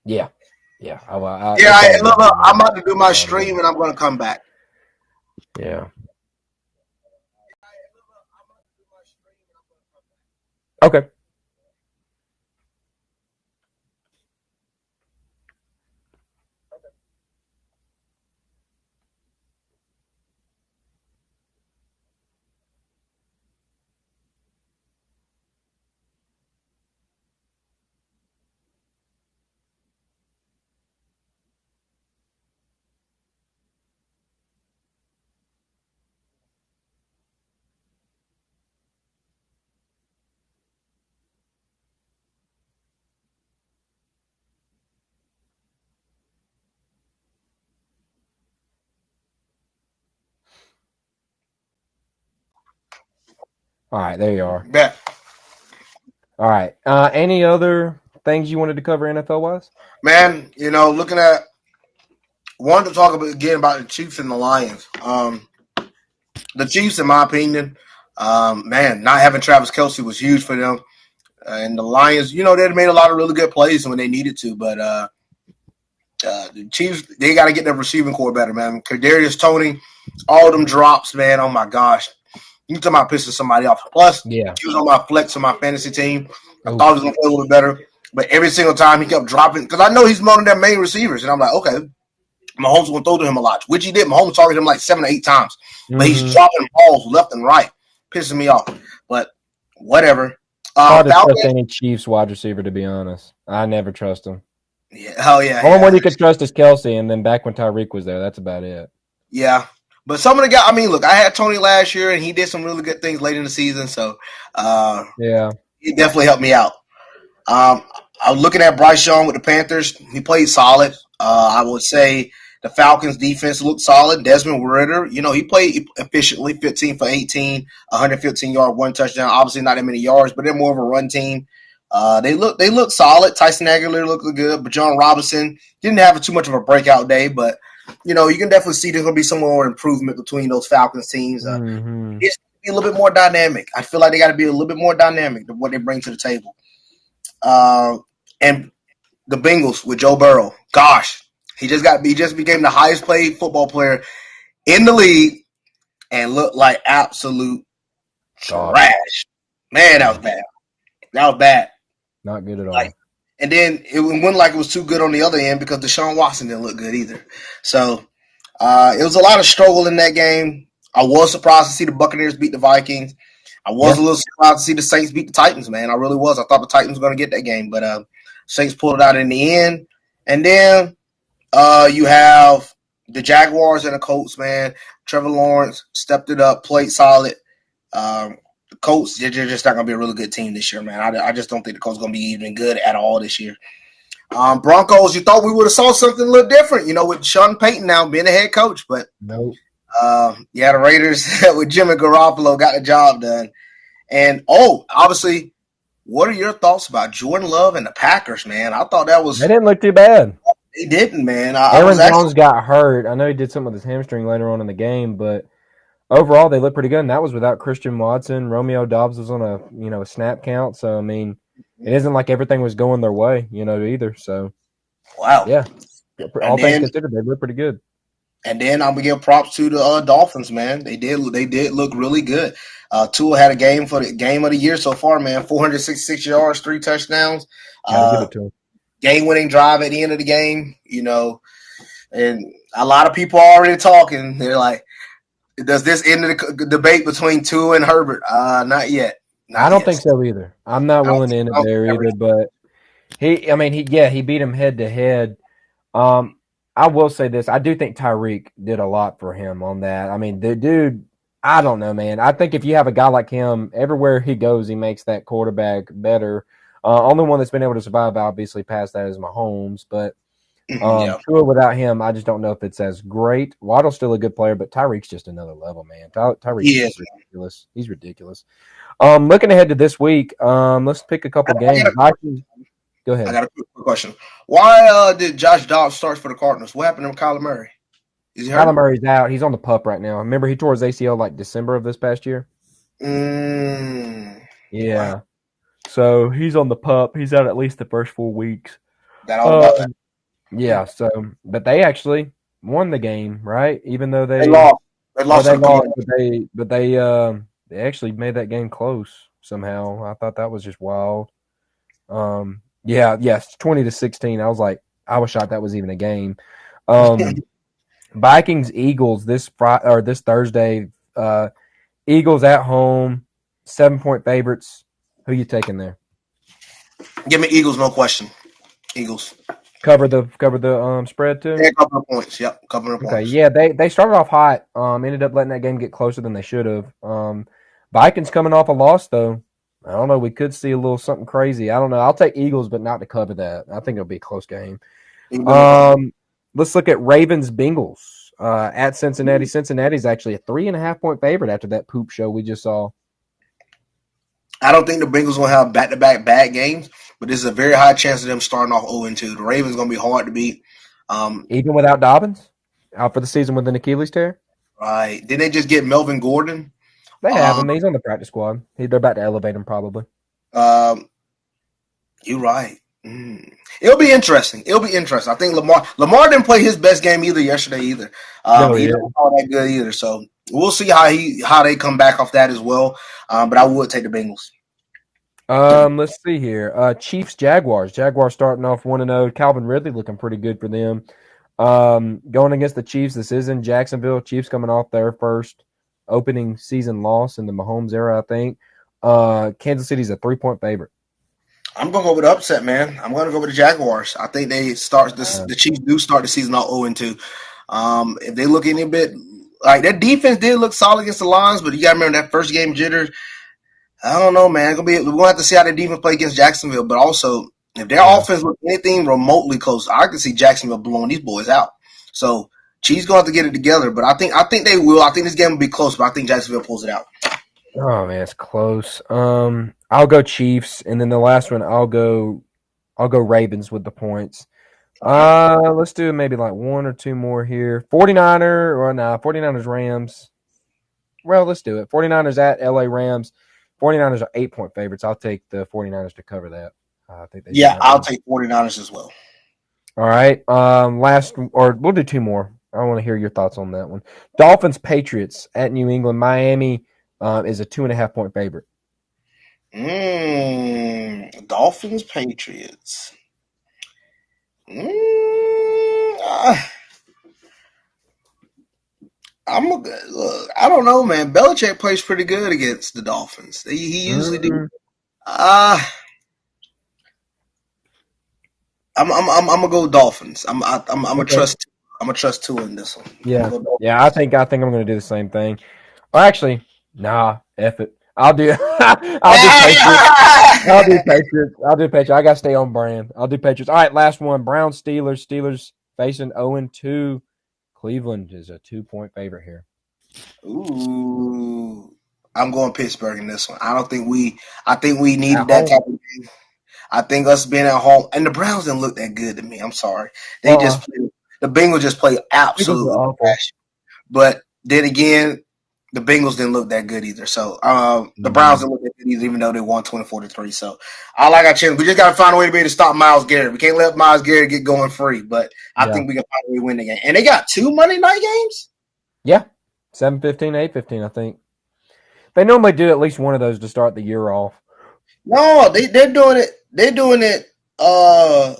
Yeah, yeah.
Yeah,
it's all
look,
good,
I'm
man.
about to do my
It's all
stream
good.
and I'm gonna come back.
Yeah. Okay. All right. There you are.
Bet.
All right. Any other things you wanted to cover NFL wise?
Man, looking at wanted to talk again about the Chiefs and the Lions. The Chiefs, in my opinion, man, not having Travis Kelce was huge for them. And the Lions, they made a lot of really good plays when they needed to, but the Chiefs, they got to get their receiving core better, man. Kadarius Toney, all them drops, man. Oh my gosh, you talking about pissing somebody off. Plus,
Yeah.
he was on my flex on my fantasy team. I thought he was
Oof.
gonna play a little bit better, but every single time he kept dropping because I know he's one of their main receivers, and I'm like, okay, Mahomes gonna throw to him a lot, which he did. Mahomes targeted him like 7 or 8 times, but he's
Mm-hmm.
dropping balls left and right, pissing me off. But whatever.
Hard to trust
Falcons,
any Chiefs wide receiver, to be honest. I never trust him.
yeah, hell yeah,
Only
yeah,
one you could trust is Kelsey, and then back when Tyreek was there, that's about it.
yeah. But some of the guys, I mean, look, I had Tony last year, and he did some really good things late in the season, so uh,
Yeah.
he definitely helped me out. Um, I was looking at Bryce Young with the Panthers. He played solid. I would say the Falcons defense looked solid. Desmond Ritter, he played efficiently, 15 for 18, 115-yard, one touchdown. Obviously not that many yards, but they're more of a run team. They look solid. Tyson Aguilar looked good, but John Robinson didn't have too much of a breakout day. But you can definitely see there's going to be some more improvement between those Falcons teams.
Mm-hmm.
It's be a little bit more dynamic. I feel like they got to be a little bit more dynamic than what they bring to the table. And the Bengals with Joe Burrow. Gosh, he just became the highest paid football player in the league and looked like absolute
Garbage.
trash. Man, that
Yeah.
was bad. That was bad.
Not good at
Like,
all.
and then it went like it was too good on the other end because Deshaun Watson didn't look good either. So it was a lot of struggle in that game. I was surprised to see the Buccaneers beat the Vikings. I was
Yeah.
a little surprised to see the Saints beat the Titans, man. I really was. I thought the Titans were going to get that game, but Saints pulled it out in the end. And then you have the Jaguars and the Colts, man. Trevor Lawrence stepped it up, played solid. The Colts, they're just not going to be a really good team this year, man. I just don't think the Colts are going to be even good at all this year. Broncos, you thought we would have saw something a little different, with Sean Payton now being the head coach, but
Nope.
yeah, the Raiders with Jimmy Garoppolo got the job done. And obviously, what are your thoughts about Jordan Love and the Packers, man? I thought that
They
was
didn't look too bad.
they didn't, man. I was
Aaron
actually
Jones got hurt. I know he did something with his hamstring later on in the game, but overall they looked pretty good. And that was without Christian Watson. Romeo Dobbs was on a snap count. So I mean, it isn't like everything was going their way, either. So
wow.
yeah.
And
All things
then
considered, they look pretty good.
I'm gonna give props to the Dolphins, man. They did look really good. Tua had a game for the game of the year so far, man. 466 yards, 3 touchdowns.
Got to give
Uh,
it to them.
Game winning drive at the end of the game. And a lot of people are already talking. They're like, does this end the debate between Tua and Herbert? Not yet.
I
Not
don't
yet.
think so either. I'm not willing to end
I
it
don't think
there
that
either. But he beat him head to head. Um, I will say this: I do think Tyreek did a lot for him on that. I mean, the dude, I don't know, man. I think if you have a guy like him, everywhere he goes, he makes that quarterback better. Only one that's been able to survive, obviously, past that is Mahomes. But
yeah.
Tua without him, I just don't know if it's as great. Waddle's still a good player, but Tyreek's just another level, man. Tyreek's
He is.
just ridiculous. He's ridiculous. Looking ahead to this week, let's pick a couple
I got
games.
a
Vikings, go
I
ahead.
got a quick question. Why did Josh Dobbs start for the Cardinals? What happened to Kyler Murray? Is he
Kyler
hurt?
Murray's out. He's on the pup right now. Remember, he tore his ACL like December of this past year.
Mm, wow.
Yeah. So he's on the pup. He's out at least the first 4 weeks.
That all about that.
Um, yeah. So, but they actually won the game, right? Even though
They lost. They
or
lost to
they
the
lost,
Commanders.
they actually made that game close somehow. I thought that was just wild. Yeah, yes, 20-16. I was shocked that was even a game. Um, Vikings Eagles this Friday or this Thursday. Eagles at home, 7-point favorites. Who you taking there?
Give me Eagles, no question. Eagles.
Cover the spread too.
Yeah, couple of points. Yep, couple of
Okay,
points.
yeah, they started off hot. Ended up letting that game get closer than they should have. Vikings coming off a loss though. I don't know. We could see a little something crazy. I don't know. I'll take Eagles, but not to cover that. I think it'll be a close game.
Eagles.
Let's look at Ravens Bengals at Cincinnati. Cincinnati's actually a 3.5-point favorite after that poop show we just saw.
I don't think the Bengals gonna have back-to-back bad games, but there's a very high chance of them starting off 0-2. The Ravens gonna be hard to beat.
Even without Dobbins out for the season with an Achilles tear.
Right? Didn't they just get Melvin Gordon?
They have
Um,
him. He's on the practice squad. They're about to elevate him probably.
um, you're right. It'll be interesting. It'll be interesting. I think Lamar didn't play his best game either yesterday either.
No,
He
yeah.
didn't all that good either. So we'll see how they come back off that as well. But I would take the Bengals.
Let's see here. Chiefs Jaguars. Jaguars starting off 1-0. Calvin Ridley looking pretty good for them. Going against the Chiefs. This is in Jacksonville. Chiefs coming off their first opening season loss in the Mahomes era, I think. Kansas City's a 3-point favorite.
I'm gonna go with the upset, man. I'm gonna go with the Jaguars. I think they start this. The Chiefs do start the season out 0-2. If they look any bit like their defense did look solid against the Lions, but you gotta remember that first game jitters. I don't know, man. We're gonna have to see how their defense play against Jacksonville. But also, if their offense looks anything remotely close, I can see Jacksonville blowing these boys out. So Chiefs gonna have to get it together. But I think they will. I think this game will be close, but I think Jacksonville pulls it out.
Oh man, it's close. I'll go Chiefs, and then the last one I'll go Ravens with the points. Let's do maybe like one or two more here. 49ers Rams. Well, let's do it. 49ers at LA Rams. 49ers are 8-point favorites. I'll take the 49ers to cover that. I think they should
Yeah,
have
I'll
them.
take 49ers as well.
All right. Last or we'll do two more. I want to hear your thoughts on that one. Dolphins Patriots at New England. Miami is a 2.5-point favorite.
Dolphins, Patriots. I don't know, man. Belichick plays pretty good against the Dolphins. He usually do. Uh, I'm gonna go Dolphins. I'm gonna
Okay.
trust. I'm gonna trust two in this one.
Yeah. Yeah. I think I'm going to do the same thing. Or actually, nah. F it. I'll do. I'll do Patriots. I'll do Patriots. I'll do Patriots. I got to stay on brand. I'll do Patriots. All right, last one. Browns Steelers. Steelers facing 0-2. Cleveland is a 2-point favorite here.
Ooh, I'm going Pittsburgh in this one. I don't think we. I think we
At
needed that
home.
type of game. I think us being at home and the Browns didn't look that good to me. I'm sorry. They
Uh-uh.
just played, the Bengals just played
Eagles are
absolutely
awful.
trash. But then again, the Bengals didn't look that good either. So the Browns
Mhm.
didn't look that good either, even though they won 24-3. So I like our chance. We just got to find a way to be able to stop Myles Garrett. We can't let Myles Garrett get going free, but I
Yeah.
think we can find a way to win the game. And they got 2 Monday night games?
Yeah. 7:15, 8:15, I think. They normally do at least one of those to start the year off.
No, they're doing it. They're doing it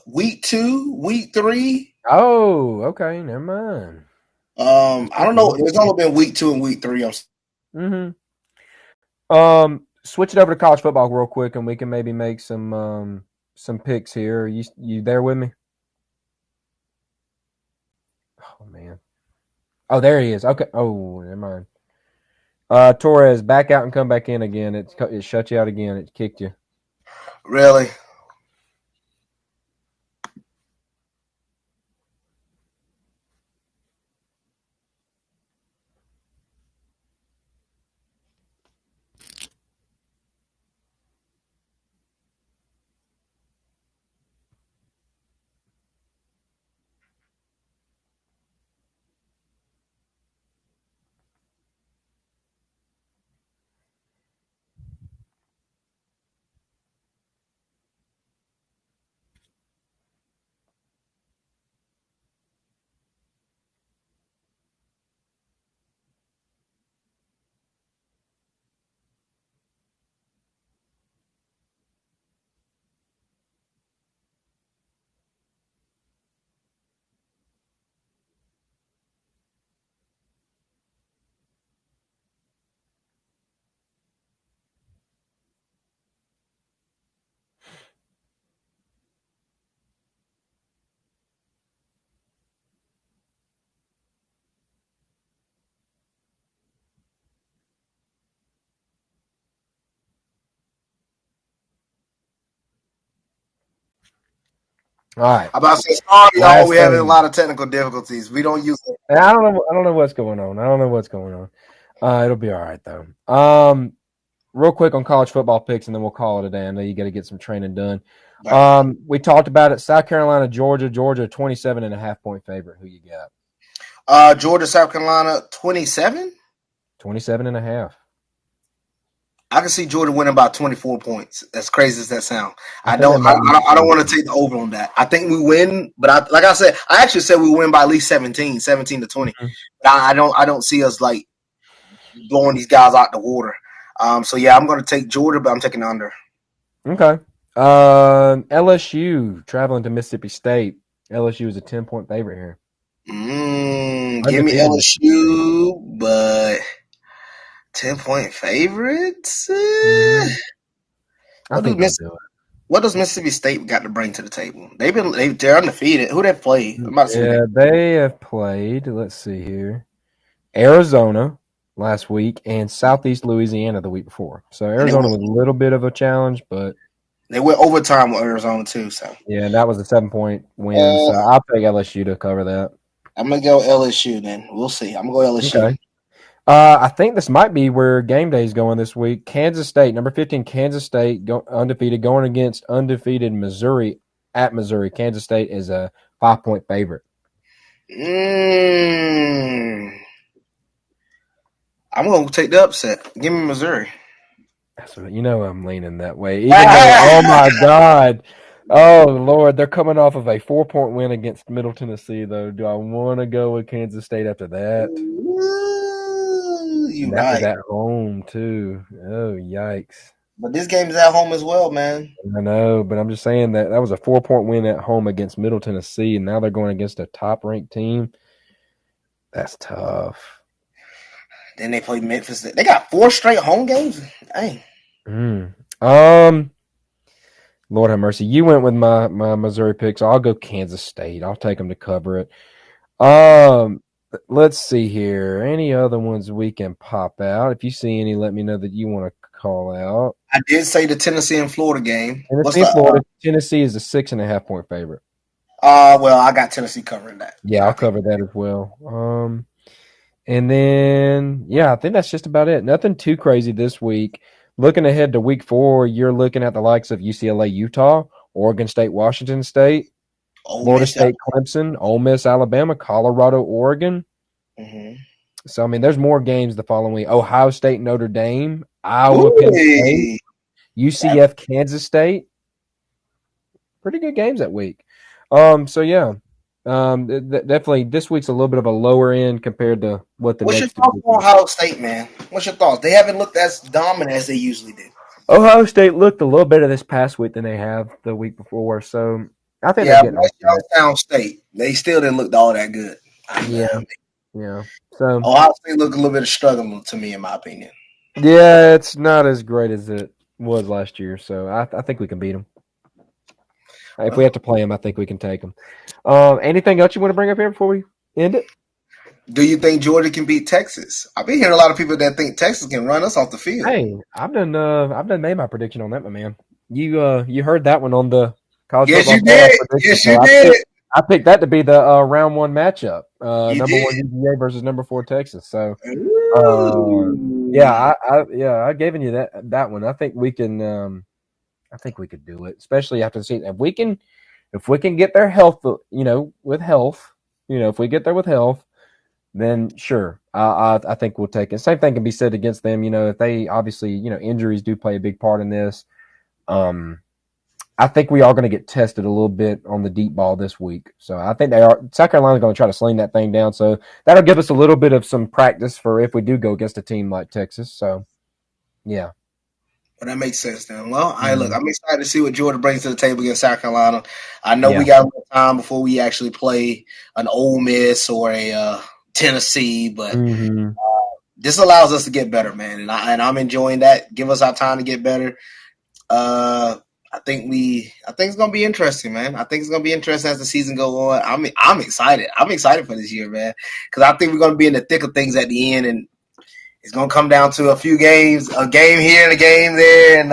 week 2, week 3.
Oh, okay. Never mind.
I don't know. It's only been week 2 and week 3.
Mm-hmm. Switch it over to college football real quick, and we can maybe make some picks here. You there with me? Oh man. Oh, there he is. Okay. Oh, never mind. Torrez, back out and come back in again. It shut you out again. It kicked you.
Really?
All right.
I'm about to say sorry, y'all.
Last
We're having a
thing.
lot of technical difficulties. We don't use it.
And I don't know. I don't know what's going on. I don't know what's going on. It'll be all right though. Real quick on college football picks, and then we'll call it a day. I know you got to get some training done.
But
We talked about it. South Carolina, Georgia, 27.5 point favorite. Who you got?
Georgia, South Carolina, 27.
27.5.
I can see Georgia winning by 24 points. As crazy as that sounds,
I think that might be
I don't want to
conservative.
take the over on that. I think we win, but like I said, I actually said we win by at least 17 to 20.
Mhm.
But I don't see us like blowing these guys out the water. So yeah, I'm going to take Georgia, but I'm taking the under.
Okay. LSU traveling to Mississippi State. LSU is a 10 point favorite here.
Give me
Undefeated Mississippi State.
LSU, but 10-point favorites.
Hmm. I
What does
think they'll
Miss
do
What does Mississippi State got to bring to the table? They're undefeated. Who they play? I'm
it.
about to see who they.
Yeah, they have played. Let's see here. Arizona last week and Southeast Louisiana the week before. So
And
Arizona was a little bit of a challenge, but
they went overtime with Arizona too. So
yeah, that was a 7 point win.
uh,
So I'll take LSU to cover that.
I'm gonna go LSU. Then we'll see. I'm gonna go LSU.
Okay. I think this might be where game day is going this week. Kansas State, number 15, Kansas State, undefeated, going against undefeated Missouri at Missouri. Kansas State is a 5 point favorite.
Mm, I'm gonna take the upset. Give me Missouri.
So you know I'm leaning that way. Even though, oh my God, oh Lord, they're coming off of a 4 point win against Middle Tennessee. Though, do I want to go with Kansas State after that?
Ooh,
And
you
that was
right.
at home too. Oh yikes!
But this game is at home as well, man.
I know, but I'm just saying that was a 4 point win at home against Middle Tennessee, and now they're going against a top ranked team. That's tough.
Then they play Memphis. They got 4 straight home games. Dang.
Mm. Lord have mercy. You went with my Missouri pick, so I'll go Kansas State. I'll take them to cover it. Um, let's see here. Any other ones we can pop out? If you see any, let me know that you want to call out.
I did say the Tennessee and Florida game. What's
Tennessee,
the
Florida. Tennessee is a 6.5 point favorite.
well, I got Tennessee covering that.
Yeah,
I
I'll
think
cover that as well. And then yeah, I think that's just about it. Nothing too crazy this week. Looking ahead to week 4, you're looking at the likes of UCLA, Utah, Oregon State, Washington State,
Ole
Florida
Miss.
State, Clemson, Ole Miss, Alabama, Colorado, Oregon.
Mm-hmm.
So, I mean, there's more games the following week. Ohio State, Notre Dame, Iowa, Penn State,
Ooh.
UCF, Kansas State. Pretty good games that week. So, yeah. Definitely this week's a little bit of a lower end compared to what the
What's your
next 2
thoughts
weeks
on
are.
Ohio State, man? What's your thoughts? They haven't looked as dominant as they usually do.
Ohio State looked a little better this past week than they have the week before. So, I think they're
Yeah,
getting on
West
track.
Youngstown State, they still didn't look all that good.
Yeah. Yeah. So,
Ohio State looked a little bit of struggle to me, in my opinion.
yeah, it's not as great as it was last year. So, I think we can beat them. If we
Well,
have to play them, I think we can take them. Anything else you want to bring up here before we end it?
do you think Georgia can beat Texas? I've been hearing a lot of people that think Texas can run us off the field.
Hey, I've done made my prediction on that, my man. You heard that one on the college
Yes,
football
you
playoff
did.
prediction.
Yes,
So
you did.
I picked that to be the round one matchup.
You
Number
did.
one UGA versus number 4 Texas. So
Ooh.
I given you that one. I think we can. I think we could do it, especially after the season. If we can get their health, with health, if we get there with health, then sure, I think we'll take it. Same thing can be said against them. If they obviously, injuries do play a big part in this. I think we are going to get tested a little bit on the deep ball this week. So I think South Carolina's going to try to sling that thing down. So that'll give us a little bit of some practice for if we do go against a team like Texas. So, yeah.
Well, that makes sense then. Well, look, I'm excited to see what Georgia brings to the table against South Carolina. I know we
Yeah.
got a little time before we actually play an Ole Miss or a Tennessee, but this allows us to get better, man. And I'm enjoying that. Give us our time to get better. I think it's gonna be interesting, man. I think it's gonna be interesting as the season go on. I'm excited. I'm excited for this year, man, because I think we're gonna be in the thick of things at the end, and it's gonna come down to a few games, a game here and a game there, and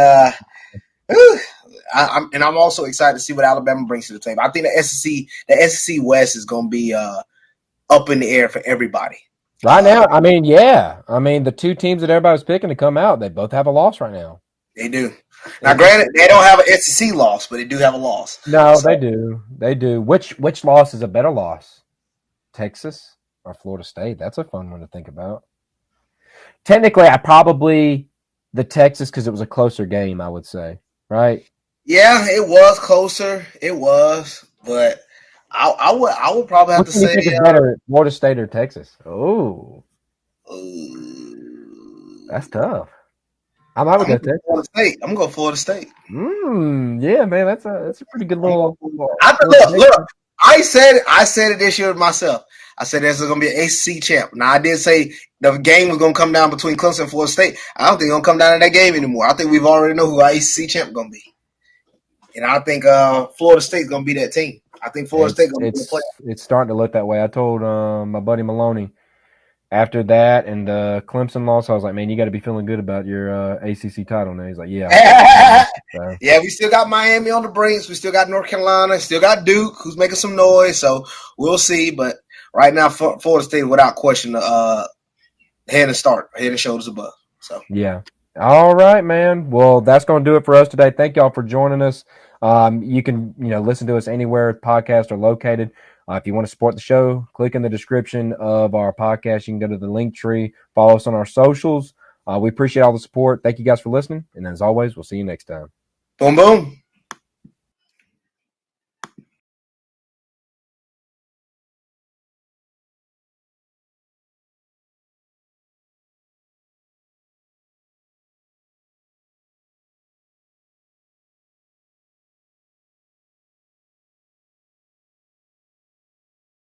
I'm also excited to see what Alabama brings to the table. I think the SEC West is gonna be up in the air for everybody.
Right now, I mean, yeah. I mean, the 2 teams that everybody's picking to come out, they both have a loss right now.
They do. Now, granted, they don't have an SEC loss, but they do have a loss.
No, they do. They do. Which loss is a better loss? Texas or Florida State? That's a fun one to think about. Technically, the Texas because it was a closer game, I would say. Right?
Yeah, it was closer. It was, but I would probably have
Which
to
one do you
say
think is better, Florida State or Texas? Oh, that's tough. I might
I'm
go
gonna go
Texas.
Florida State. I'm gonna go Florida State.
Yeah, man, that's a pretty good little.
Look. I said it this year myself. I said there's going to be an ACC champ. Now I did say the game was going to come down between Clemson and Florida State. I don't think it's going to come down to that game anymore. I think we've already know who our ACC champ is going to be, and I think Florida State's going to be that team. I think Florida State going to be the player.
It's starting to look that way. I told my buddy Maloney after that and Clemson loss, I was like, man, you got to be feeling good about your ACC title now. He's like, yeah. So.
Yeah, we still got Miami on the brinks. We still got North Carolina. Still got Duke, who's making some noise. So we'll see. But right now, Florida State, without question, head and shoulders above. So
yeah. All right, man. Well, that's going to do it for us today. Thank y'all for joining us. You can listen to us anywhere podcasts are located. If you want to support the show, click in the description of our podcast. You can go to the link tree, follow us on our socials. We appreciate all the support. Thank you guys for listening. And as always, we'll see you next time.
boom, boom.